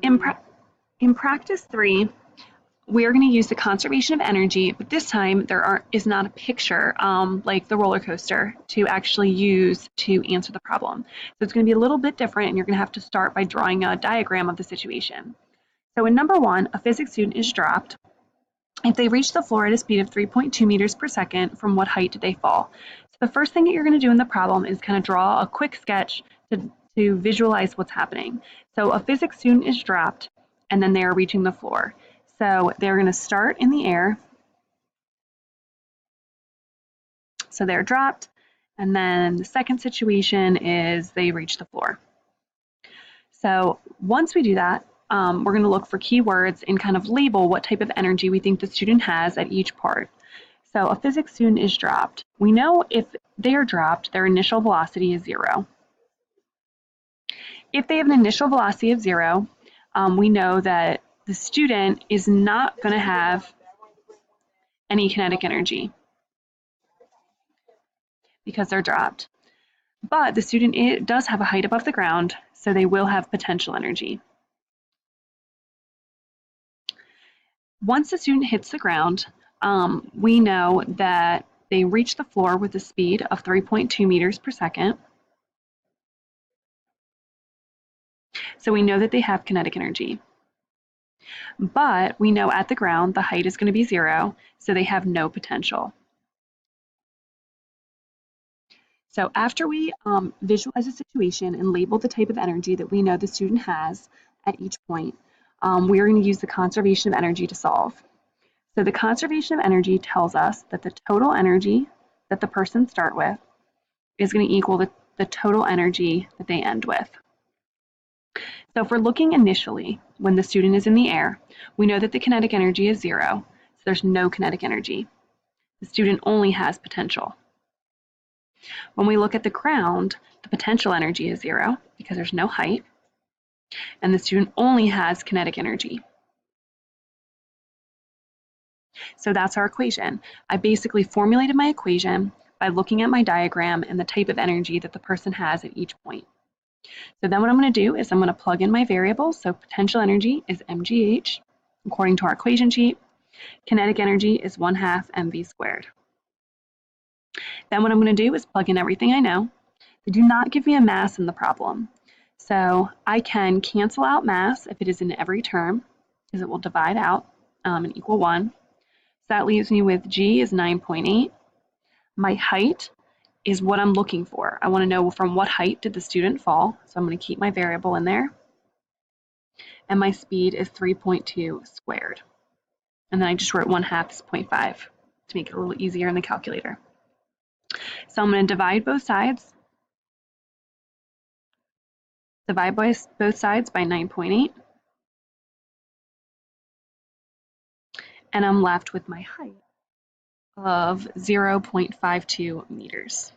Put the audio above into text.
In, pra in practice 3, we are going to use the conservation of energy, but this time is not a picture like the roller coaster to actually use to answer the problem. So it's going to be a little bit different, and you're going to have to start by drawing a diagram of the situation. So in number 1, a physics student is dropped. If they reach the floor at a speed of 3.2 meters per second, from what height did they fall? So the first thing that you're going to do in the problem is kind of draw a quick sketch to visualize what's happening. So a physics student is dropped, and then they are reaching the floor. So they're going to start in the air. So they're dropped, and then the second situation is they reach the floor. So once we do that, we're going to look for keywords and kind of label what type of energy we think the student has at each part. So a physics student is dropped. We know if they are dropped, their initial velocity is 0. If they have an initial velocity of 0, we know that the student is not going to have any kinetic energy because they're dropped. But the student does have a height above the ground, so they will have potential energy. Once the student hits the ground, we know that they reach the floor with a speed of 3.2 meters per second. So we know that they have kinetic energy. But we know at the ground the height is going to be 0, so they have no potential. So after we visualize a situation and label the type of energy that we know the student has at each point, we are going to use the conservation of energy to solve. So the conservation of energy tells us that the total energy that the person start with is going to equal the total energy that they end with. So if we're looking initially when the student is in the air, we know that the kinetic energy is 0, so there's no kinetic energy. The student only has potential. When we look at the ground, the potential energy is 0 because there's no height, and the student only has kinetic energy. So that's our equation. I basically formulated my equation by looking at my diagram and the type of energy that the person has at each point. So then what I'm going to do is I'm going to plug in my variables. So potential energy is mgh, according to our equation sheet. Kinetic energy is 1/2 mv squared. Then what I'm going to do is plug in everything I know. They do not give me a mass in the problem. So I can cancel out mass if it is in every term, because it will divide out and equal 1. So that leaves me with g is 9.8. My height is what I'm looking for. I want to know from what height did the student fall, so I'm going to keep my variable in there. And my speed is 3.2 squared. And then I just wrote 1/2 is 0.5 to make it a little easier in the calculator. So I'm going to divide both sides. Divide both sides by 9.8. And I'm left with my height of 0.52 meters.